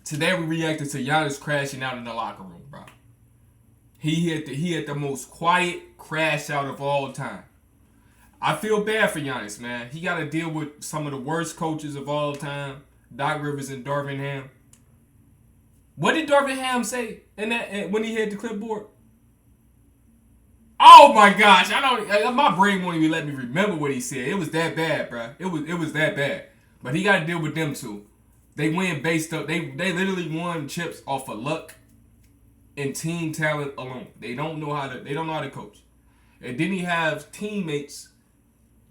Today we reacted to Giannis crashing out in the locker room, bro. He had the most quiet crash out of all time. I feel bad for Giannis, man. He got to deal with some of the worst coaches of all time, Doc Rivers and Darvin Ham. What did Darvin Ham say in that when he hit the clipboard? Oh my gosh, my brain won't even let me remember what he said. It was that bad, bro. It was that bad. But he got to deal with them too. They win based up. They literally won chips off of luck and team talent alone. They don't know how to coach. And then he have teammates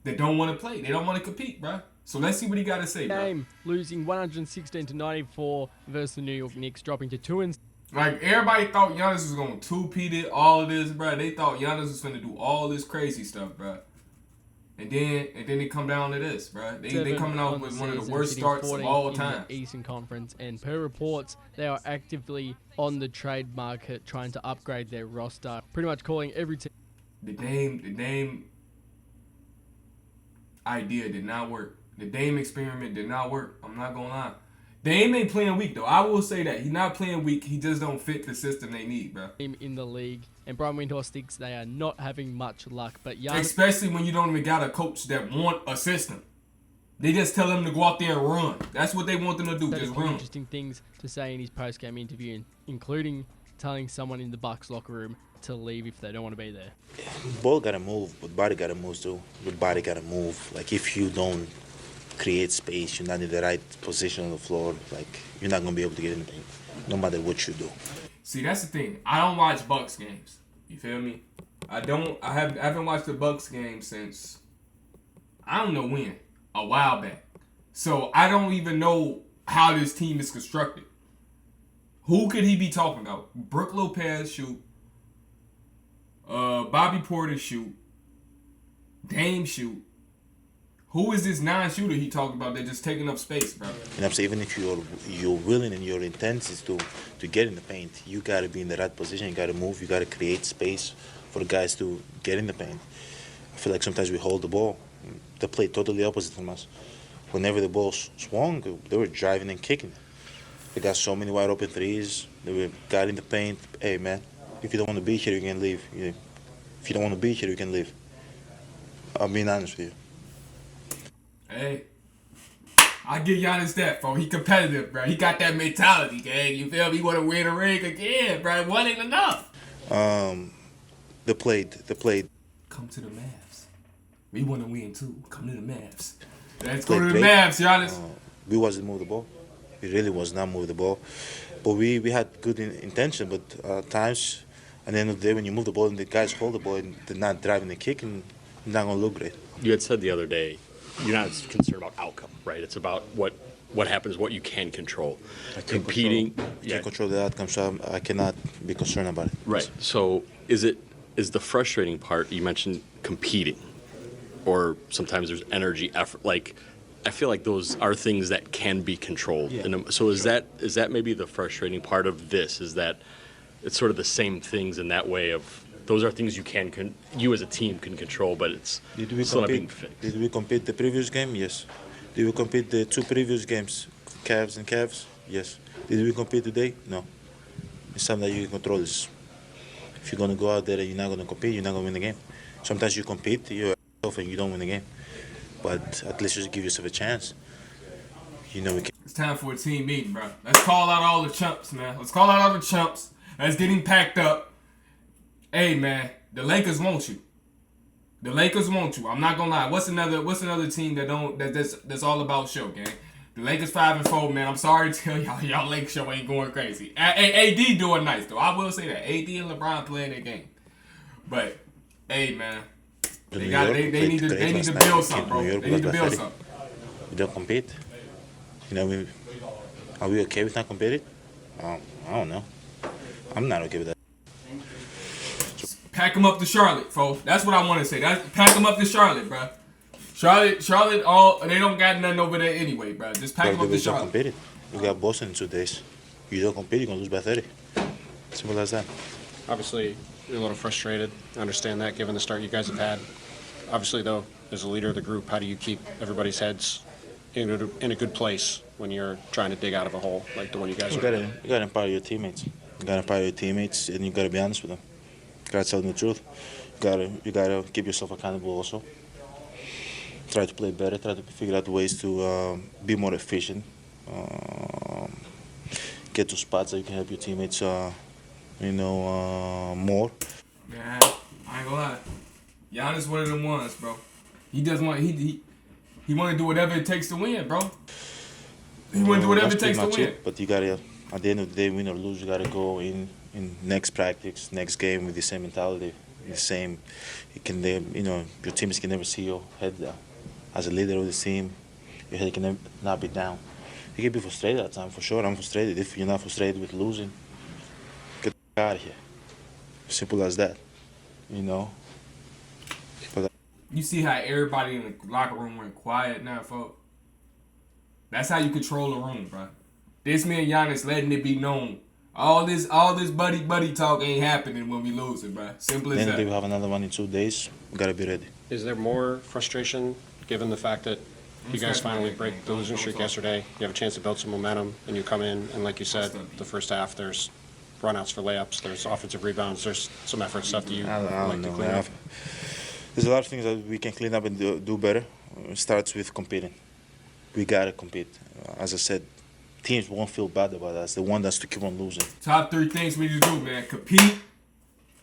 that don't want to play. They don't want to compete, bro. So let's see what he got to say, bro. Game losing 116-94 versus the New York Knicks, dropping to 2-6. Like, everybody thought Giannis was going to two-peat it, all of this, bro. They thought Giannis was going to do all this crazy stuff, bro. And then they come down to this, bro. They coming out with one of the worst starts of all time. In the Eastern Conference, and per reports, they are actively on the trade market trying to upgrade their roster. Pretty much calling every team. The Dame idea did not work. The Dame experiment did not work. I'm not gonna lie. Dame ain't playing weak though. I will say that he's not playing weak. He just don't fit the system they need, bro. In the league, and Brian Windhorst thinks they are not having much luck. But Giannis, especially when you don't even got a coach that want a system. They just tell them to go out there and run. That's what they want them to do. Just run. Interesting things to say in his post-game interview, including telling someone in the Bucks locker room to leave if they don't want to be there. Ball gotta move, but body gotta move too. But body gotta move. Like, if you don't create space, you're not in the right position on the floor, like, you're not gonna be able to get anything, no matter what you do. See, that's the thing. I don't watch Bucks games. You feel me? I haven't watched the Bucks game since I don't know when, a while back. So I don't even know how this team is constructed. Who could he be talking about? Brook Lopez shoot. Bobby Porter shoot. Dame shoot. Who is this non-shooter he talking about that just taking up space, bro? And I'm saying, even if you're willing and your intent is to get in the paint, you gotta be in the right position. You gotta move. You gotta create space for the guys to get in the paint. I feel like sometimes we hold the ball. They play totally opposite from us. Whenever the ball swung, they were driving and kicking. They got so many wide open threes. They got in the paint. Hey, man, if you don't want to be here, you can leave. If you don't want to be here, you can leave. I'm being honest with you. Hey, I give Giannis that, bro. He competitive, bro. He got that mentality, gang. You feel me? He want to win a ring again, bro. One ain't enough. They played. Come to the Mavs. We want to win too. Come to the Mavs. Let's go to the Mavs, Giannis. We wasn't moving the ball. We really was not moving the ball. But we had good intention. But times, at the end of the day, when you move the ball and the guys hold the ball and they're not driving the kick, and it's not going to look great. You had said the other day, you're not concerned about outcome, right? It's about what happens, what you can control. I can't control the outcome, so I cannot be concerned about it. Right. So is the frustrating part, you mentioned competing, or sometimes there's energy, effort. Like, I feel like those are things that can be controlled. Yeah. And so is that maybe the frustrating part of this, is that it's sort of the same things in that way of, those are things you as a team can control, but it's still not being fixed. Did we compete the previous game? Yes. Did we compete the two previous games, Cavs? Yes. Did we compete today? No. It's something that you can control. If you're going to go out there and you're not going to compete, you're not going to win the game. Sometimes you compete, you're and you don't win the game. But at least just give yourself a chance. We can. It's time for a team meeting, bro. Let's call out all the chumps, man. Let's call out all the chumps. Let's get him packed up. Hey, man, the Lakers want you. The Lakers want you. I'm not gonna lie. What's another team that's all about show, gang? The Lakers 5-4, man. I'm sorry to tell y'all Lakers show ain't going crazy. AD doing nice though. I will say that. AD and LeBron playing their game. But hey, man, they need to build something, bro. They need to build something. We don't compete. Are we okay with not competing? I don't know. I'm not okay with that. Pack them up to Charlotte, folks. That's what I want to say. Pack them up to Charlotte, bro. Charlotte, they don't got nothing over there anyway, bro. Just pack them up to Charlotte. Competing. We got Boston in 2 days. You don't compete, you're going to lose by 30. Simple as that. Obviously, you're a little frustrated. I understand that, given the start you guys have had. Obviously, though, as a leader of the group, how do you keep everybody's heads in a good place when you're trying to dig out of a hole like the one you guys You are in. gotta empower your teammates. You gotta empower your teammates, and you gotta be honest with them. You gotta tell them the truth. You gotta keep yourself accountable also. Try to play better. Try to figure out ways to be more efficient. Get to spots that you can help your teammates. More. Man, I ain't gonna lie. Giannis one of them ones, bro. He does want he want to do whatever it takes to win, bro. He want to do whatever it That's takes to pretty much win. it. But you gotta, at the end of the day, win or lose, you gotta go in next practice, next game with the same mentality, the same. Your teammates can never see your head down. As a leader of the team, your head can never not be down. You can be frustrated at times, for sure. I'm frustrated. If you're not frustrated with losing, get the out of here. Simple as that. But You see how everybody in the locker room went quiet now, folks? That's how you control a room, bro. This man Giannis letting it be known. All this buddy talk ain't happening when we losing, bro. Simple as then we that. have another one in 2 days. We gotta be ready. Is there more frustration given the fact that you guys finally break the losing streak yesterday? You have a chance to build some momentum, and you come in, and like you said, the first half, there's runouts for layups, there's offensive rebounds, there's some effort stuff that you I like don't to know, clean man. up. There's a lot of things that we can clean up and do better. It starts with competing. We gotta compete. As I said, teams won't feel bad about us. They want us to keep on losing. Top 3 things we need to do, man.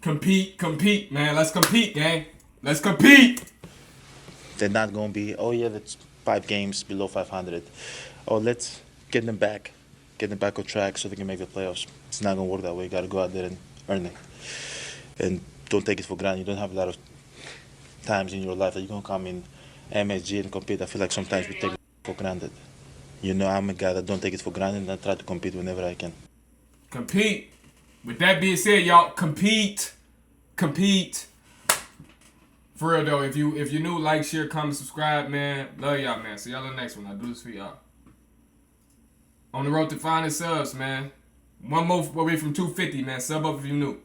Compete, man. Let's compete, gang. Let's compete. They're not gonna be, oh yeah, that's 5 games below 500. Oh, let's get them back on track so they can make the playoffs. It's not gonna work that way. You gotta go out there and earn it. And don't take it for granted. You don't have a lot of times in your life that you're gonna come in MSG and compete. I feel like sometimes we take it for granted. I'm a guy that don't take it for granted, and I try to compete whenever I can. Compete. With that being said, y'all, compete. For real though, if you're new, like, share, comment, subscribe, man. Love y'all, man. See y'all in the next one. I do this for y'all. On the road to finding subs, man. One more away from 250, man. Sub up if you're new.